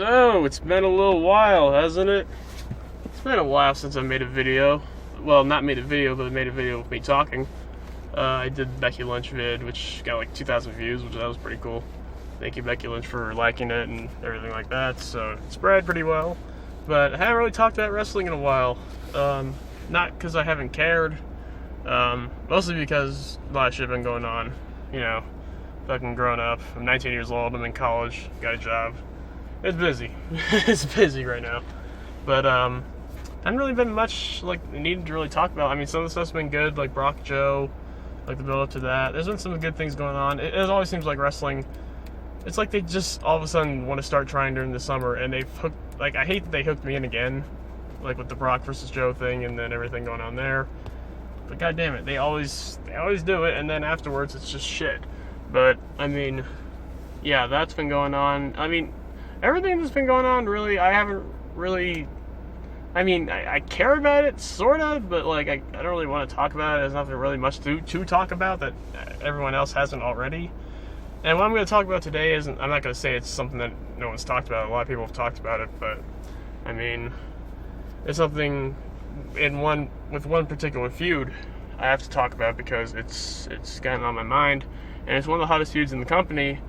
So, it's been a little while, hasn't it? It's been a while since I made a video. Well, not made a video, but I made a video of me talking. I did Becky Lynch vid, which got like 2,000 views, which that was pretty cool. Thank you, Becky Lynch, for liking it and everything like that. So, it spread pretty well. But I haven't really talked about wrestling in a while. Not because I haven't cared. Mostly because a lot of shit been going on. You know, fucking grown up. I'm 19 years old. I'm in college. Got a job. It's busy. It's busy right now. But, hasn't really been much, needing to really talk about. I mean, some of the stuff's been good, like Brock Joe, like the build-up to that. There's been some good things going on. It always seems like wrestling, it's like they just all of a sudden want to start trying during the summer, and they've hooked, I hate that they hooked me in again, like with the Brock versus Joe thing and then everything going on there. But god damn it, they always do it, and then afterwards it's just shit. But, I mean, yeah, that's been going on. I mean, everything that's been going on, really, I haven't really, I care about it, sort of, but, I don't really want to talk about it. There's nothing really much to talk about that everyone else hasn't already. And what I'm going to talk about today isn't, I'm not going to say it's something that no one's talked about. A lot of people have talked about it, but, I mean, it's something with one particular feud I have to talk about because it's gotten on my mind, and it's one of the hottest feuds in the company.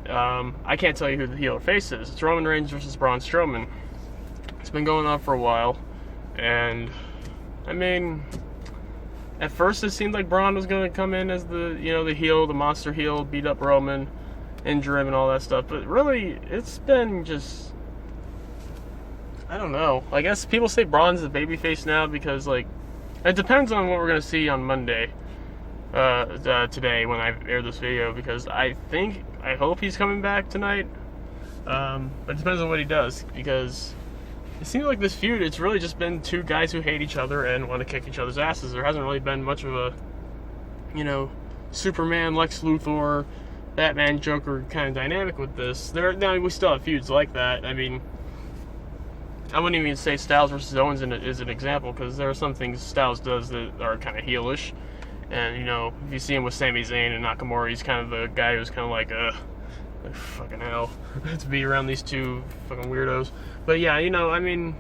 I can't tell you who the heel or face is. It's Roman Reigns versus Braun Strowman. It's been going on for a while, and I mean, at first it seemed like Braun was going to come in as the heel, the monster heel, beat up Roman, injure him and all that stuff, but really, it's been just, I don't know. I guess people say Braun's the babyface now because, it depends on what we're going to see on Monday. Today when I air this video, because I hope he's coming back tonight, but it depends on what he does, because it seems like this feud, it's really just been two guys who hate each other and want to kick each other's asses. There hasn't really been much of a, Superman, Lex Luthor, Batman, Joker kind of dynamic with this. Now we still have feuds like that. I mean, I wouldn't even say Styles versus Owens is an example, because there are some things Styles does that are kind of heelish. And, if you see him with Sami Zayn and Nakamura, he's kind of the guy who's kind of like, fucking hell, to be around these two fucking weirdos. But yeah, the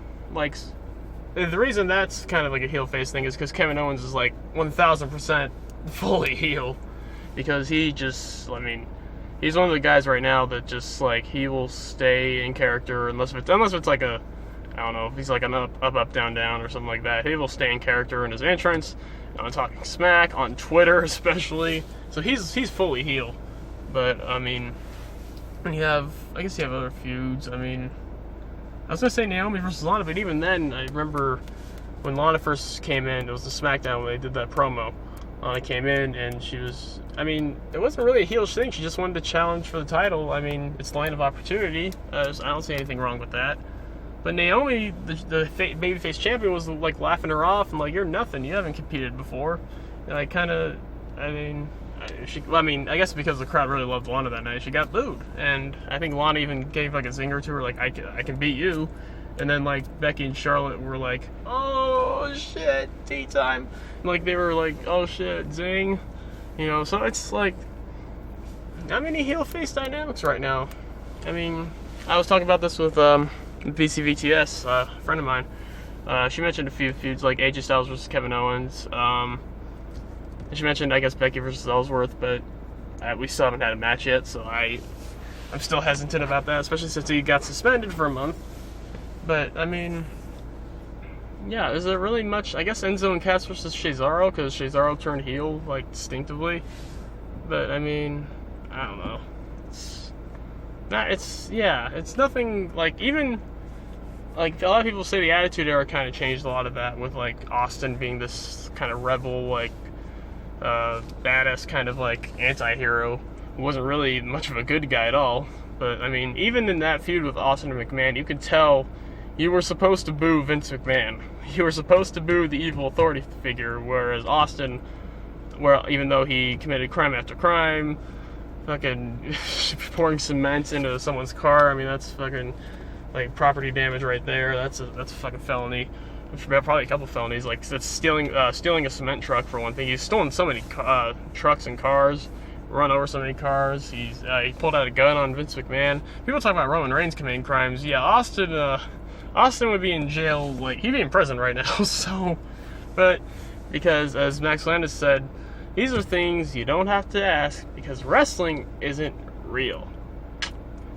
reason that's kind of like a heel face thing is because Kevin Owens is 1,000% fully heel. Because he just, he's one of the guys right now that just, he will stay in character unless it's like a, I don't know, if he's like an up, down, down or something like that. He will stay in character in his entrance, on Talking Smack, on Twitter especially. So he's fully heel. But, I guess you have other feuds. I was going to say Naomi versus Lana, but even then, I remember when Lana first came in, it was the SmackDown when they did that promo. Lana came in, and she was, it wasn't really a heelish thing. She just wanted to challenge for the title. It's the line of opportunity. So I don't see anything wrong with that. But Naomi, the babyface champion, was laughing her off and you're nothing. You haven't competed before. And I guess because the crowd really loved Lana that night, she got booed. And I think Lana even gave a zinger to her, I can beat you. And then Becky and Charlotte were oh shit, tea time. And they were oh shit, zing. So it's how many heel face dynamics right now? I was talking about this with BCVTS, a friend of mine. She mentioned a few feuds like AJ Styles versus Kevin Owens. And she mentioned, I guess, Becky versus Ellsworth, but we still haven't had a match yet, so I'm still hesitant about that, especially since he got suspended for a month. But, yeah, is there really much? I guess Enzo and Cass versus Cesaro, because Cesaro turned heel, distinctively. But, I don't know. It's nothing, even, a lot of people say the Attitude Era kind of changed a lot of that, with, Austin being this kind of rebel, badass kind of, anti-hero, who wasn't really much of a good guy at all. But, even in that feud with Austin and McMahon, you could tell you were supposed to boo Vince McMahon. You were supposed to boo the evil authority figure, whereas Austin, even though he committed crime after crime, fucking pouring cement into someone's car, that's fucking, property damage right there. That's a fucking felony. Probably a couple felonies. That's stealing a cement truck, for one thing. He's stolen so many trucks and cars run over so many cars. He pulled out a gun on Vince McMahon. People talk about Roman Reigns committing crimes. Yeah, Austin would be in jail, like, he'd be in prison right now, so, but, because, as Max Landis said, these are things you don't have to ask, because wrestling isn't real.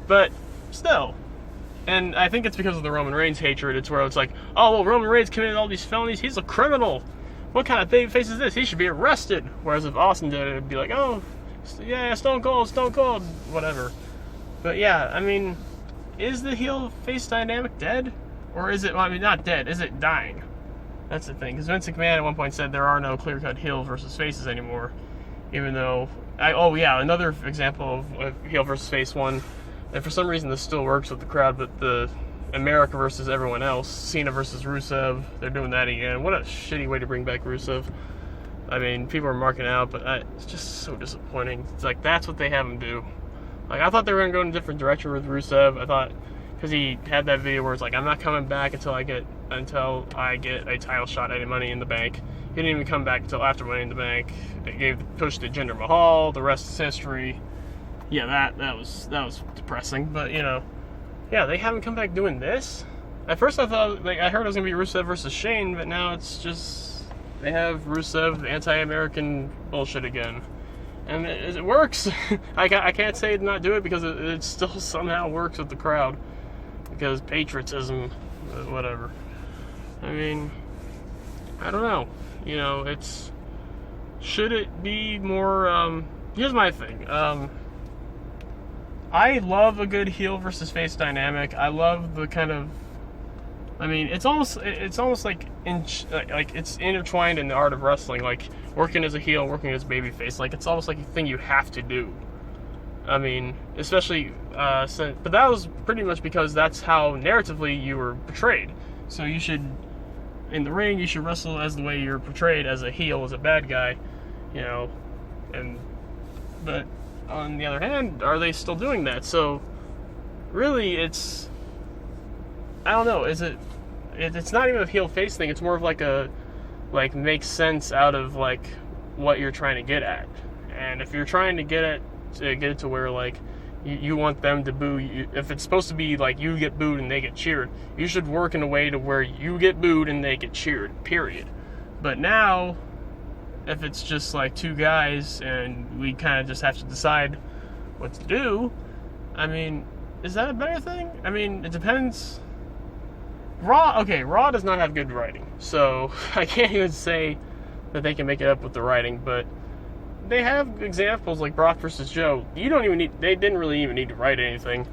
But, still, and I think it's because of the Roman Reigns hatred. It's where it's like, oh, well, Roman Reigns committed all these felonies, he's a criminal. What kind of babyface is this? He should be arrested. Whereas if Austin did it, it'd be like, oh, yeah, Stone Cold, whatever. But yeah, I mean, is the heel-face dynamic dead? Or is it, well, I mean, not dead, is it dying? That's the thing. Because Vince McMahon at one point said there are no clear-cut heel versus faces anymore. Even though, oh yeah, another example of heel versus face one, and for some reason this still works with the crowd, but the America versus everyone else, Cena versus Rusev, they're doing that again. What a shitty way to bring back Rusev. I mean, people are marking out, but it's just so disappointing. It's like, that's what they have him do. Like, I thought they were going to go in a different direction with Rusev. I thought, because he had that video where it's like, I'm not coming back until I get a title shot at Money in the Bank. He didn't even come back until after Money in the Bank. They gave the push to Jinder Mahal. The rest is history. Yeah, that was depressing. But you know, yeah, they haven't come back doing this. At first, I thought, like, I heard it was gonna be Rusev versus Shane, but now it's just they have Rusev, anti-American bullshit again. And it works. I can't say it not do it because it still somehow works with the crowd. Because patriotism, whatever. I mean, I don't know. You know, should it be more, here's my thing. I love a good heel versus face dynamic. I love the kind of, I mean, it's almost like it's intertwined in the art of wrestling, like working as a heel, working as a babyface. Like, it's almost like a thing you have to do. I mean, especially, but that was pretty much because that's how narratively you were portrayed. So you should, in the ring, you should wrestle as the way you're portrayed, as a heel, as a bad guy, you know, but on the other hand, are they still doing that? So, really, I don't know, it's not even a heel-face thing, it's more of like makes sense out of, like, what you're trying to get at. And if you're trying to get it to where, like, you want them to boo you, if it's supposed to be, like, you get booed and they get cheered, you should work in a way to where you get booed and they get cheered, period. But now, if it's just, like, two guys and we kind of just have to decide what to do, I mean, is that a better thing? I mean, it depends. Raw does not have good writing, so I can't even say that they can make it up with the writing, but they have examples like Brock versus Joe. They didn't really even need to write anything,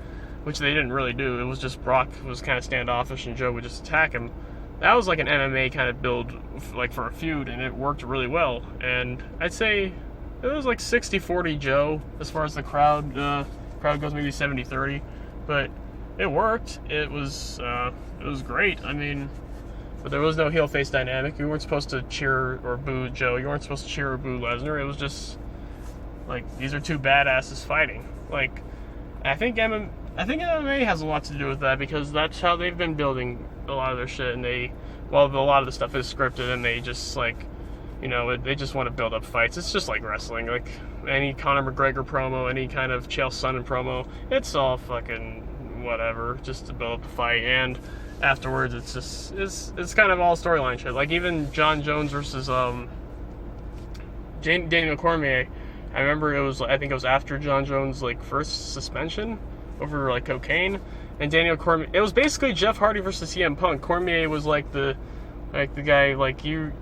which they didn't really do. It was just Brock was kind of standoffish and Joe would just attack him. That was like an MMA kind of build, like, for a feud, and it worked really well. And I'd say it was like 60-40 Joe as far as the crowd goes, maybe 70-30, but it worked. It was great. I mean, but there was no heel face dynamic. You weren't supposed to cheer or boo Joe. You weren't supposed to cheer or boo Lesnar. It was just like, these are two badasses fighting. Like, I think MMA has a lot to do with that, because that's how they've been building a lot of their shit. And a lot of the stuff is scripted, and they just, like, you know, they just want to build up fights. It's just like wrestling. Like any Conor McGregor promo, any kind of Chael Sonnen promo, it's all fucking whatever, just to build up the fight. And afterwards, it's kind of all storyline shit. Like, even John Jones versus Daniel Cormier. I remember I think it was after John Jones' like first suspension over like cocaine, and Daniel Cormier. It was basically Jeff Hardy versus CM Punk. Cormier was like the guy, like, you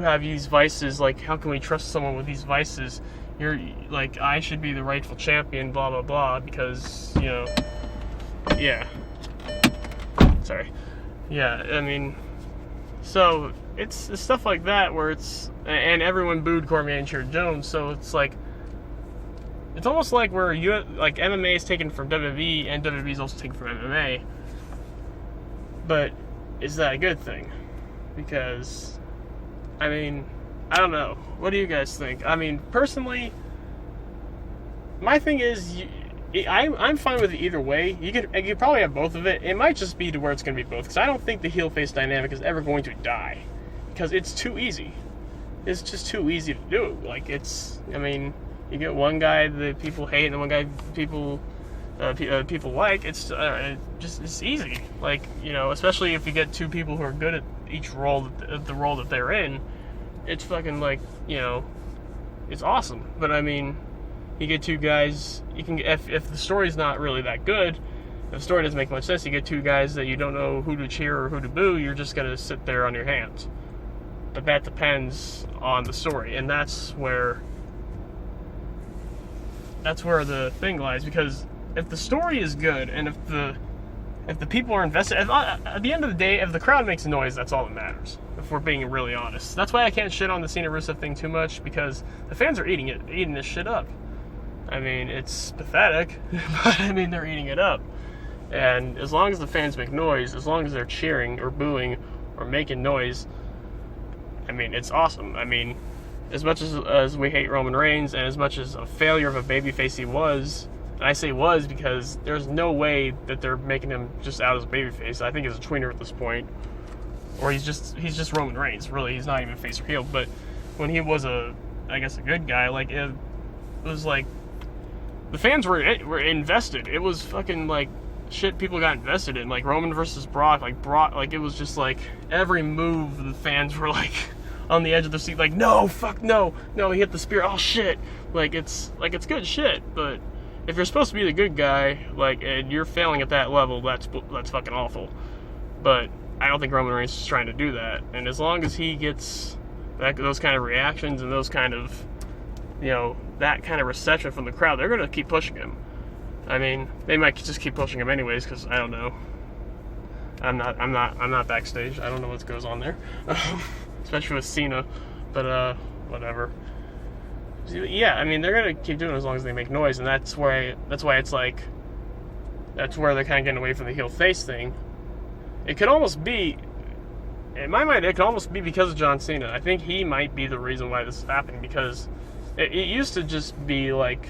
have these vices. Like, how can we trust someone with these vices? You're like, I should be the rightful champion. Blah blah blah. Because, you know, yeah. Sorry. Yeah, I mean, so it's stuff like that where and everyone booed Cormier and cheered Jones, so it's like, it's almost like where like MMA is taken from WWE and WWE is also taken from MMA. But is that a good thing? Because, I mean, I don't know. What do you guys think? I mean, personally, my thing is, I'm fine with it either way. You could probably have both of it. It might just be to where it's going to be both, because I don't think the heel-face dynamic is ever going to die, because it's too easy. It's just too easy to do. Like, I mean, You get one guy that people hate and one guy people like. It's easy. Like, you know, especially if you get two people who are good at each role, the role that they're in. It's fucking like, you know, it's awesome. But I mean, you get two guys. You can if the story's not really that good. If the story doesn't make much sense, you get two guys that you don't know who to cheer or who to boo, you're just going to sit there on your hands. But that depends on the story, and that's where the thing lies, because if the story is good, and if the people are invested, at the end of the day, if the crowd makes noise, that's all that matters, if we're being really honest. That's why I can't shit on the Cena Rusev thing too much, because the fans are eating this shit up. I mean, it's pathetic, but I mean, they're eating it up. And as long as the fans make noise, as long as they're cheering or booing or making noise, I mean, it's awesome. I mean, as much as we hate Roman Reigns, and as much as a failure of a babyface he was, and I say was because there's no way that they're making him just out as a babyface. I think he's a tweener at this point, or he's just Roman Reigns. Really, he's not even face or heel. But when he was a good guy, like it was like the fans were invested. It was fucking like shit people got invested in, like Roman versus Brock, like it was just like every move the fans were like on the edge of their seat, like no, fuck no, he hit the spear, oh shit, it's good shit. But if you're supposed to be the good guy, like, and you're failing at that level, that's fucking awful. But I don't think Roman Reigns is trying to do that, and as long as he gets those kind of reactions and those kind of, you know, that kind of reception from the crowd, they're gonna keep pushing him. I mean, they might just keep pushing him anyways, because I don't know. I'm not backstage. I don't know what goes on there, especially with Cena. But whatever. Yeah, I mean, they're gonna keep doing it as long as they make noise, and that's why it's like, that's where they're kind of getting away from the heel face thing. It could almost be, in my mind, it could almost be because of John Cena. I think he might be the reason why this is happening, because it used to just be like,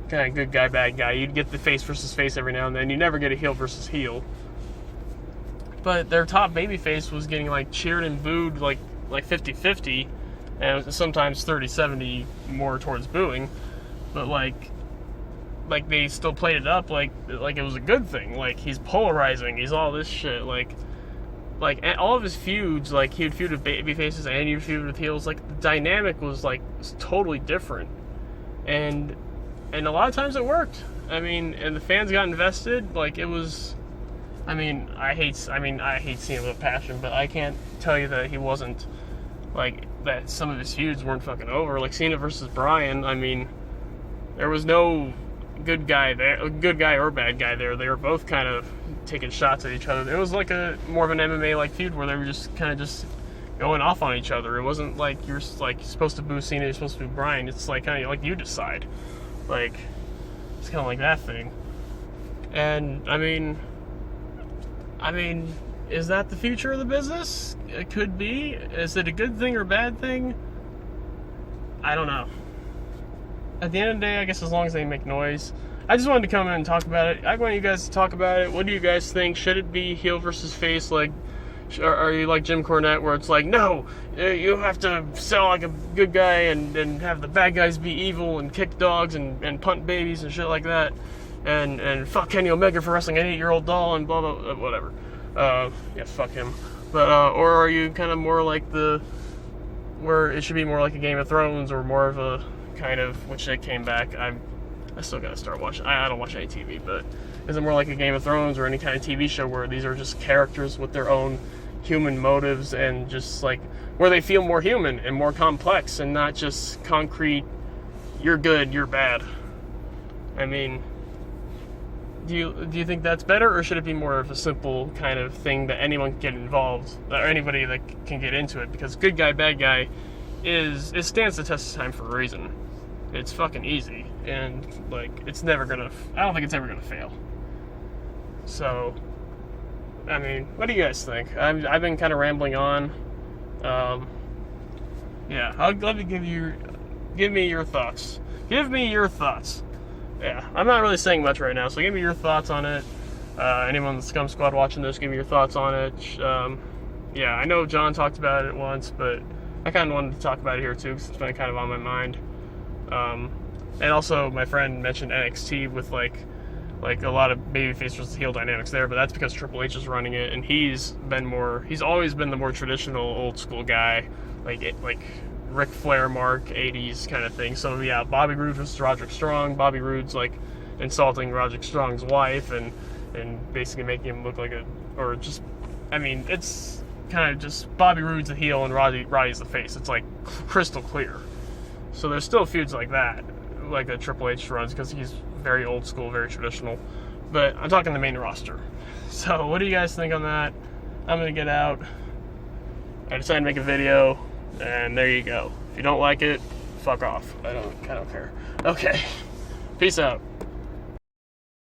kind of good guy, bad guy. You'd get the face versus face every now and then. You never get a heel versus heel. But their top babyface was getting like cheered and booed like 50-50, and sometimes 30-70 more towards booing. But like they still played it up like it was a good thing. Like, he's polarizing. He's all this shit. Like all of his feuds, like he would feud with babyfaces and he would feud with heels. Like, the dynamic was totally different. And a lot of times it worked. I mean, and the fans got invested. Like, it was, I hate Cena with a passion, but I can't tell you that he wasn't, like, that some of his feuds weren't fucking over. Like, Cena versus Bryan, I mean, there was no good guy there, good guy or bad guy there. They were both kind of taking shots at each other. It was like more of an MMA-like feud where they were just kind of just going off on each other. It wasn't like you're supposed to boo Cena, you're supposed to boo Bryan. It's like kind of like you decide. Like, it's kind of like that thing. And I mean, is that the future of the business? It could be. Is it a good thing or a bad thing? I don't know. At the end of the day, I guess as long as they make noise. I just wanted to come in and talk about it. I want you guys to talk about it. What do you guys think? Should it be heel versus face? Like, are you like Jim Cornette, where it's like, no, you have to sell like a good guy and have the bad guys be evil and kick dogs and punt babies and shit like that, and fuck Kenny Omega for wrestling an 8-year-old doll and blah blah whatever. Yeah, fuck him. But or are you kind of more like where it should be more like a Game of Thrones, or more of a kind of, which they came back. I still gotta start watching. I don't watch any TV, but is it more like a Game of Thrones or any kind of TV show where these are just characters with their own human motives, and just like where they feel more human and more complex and not just concrete, you're good, you're bad? I mean, do you think that's better, or should it be more of a simple kind of thing that anyone can get involved, or anybody that can get into it? Because good guy, bad guy it stands the test of time for a reason. It's fucking easy, and like I don't think it's ever gonna fail. So, I mean, what do you guys think? I've been kind of rambling on. Yeah, I'd love to give me your thoughts. Give me your thoughts. Yeah, I'm not really saying much right now, so give me your thoughts on it. Anyone in the Scum Squad watching this, give me your thoughts on it. Yeah, I know John talked about it once, but I kind of wanted to talk about it here too, because it's been kind of on my mind. And also, my friend mentioned NXT with like a lot of babyface versus heel dynamics there, but that's because Triple H is running it, and he's always been the more traditional, old school guy, like Ric Flair mark, 80s kind of thing. So yeah, Bobby Roode versus Roderick Strong. Bobby Roode's like insulting Roderick Strong's wife and basically making him look like it's kind of just Bobby Roode's a heel and Roddy's the face. It's like crystal clear. So there's still feuds like that, like that Triple H runs, because he's very old school, very traditional. But I'm talking the main roster. So what do you guys think on that? I'm gonna get out. I decided to make a video, and there you go. If you don't like it, fuck off. I don't care. Okay. Peace out.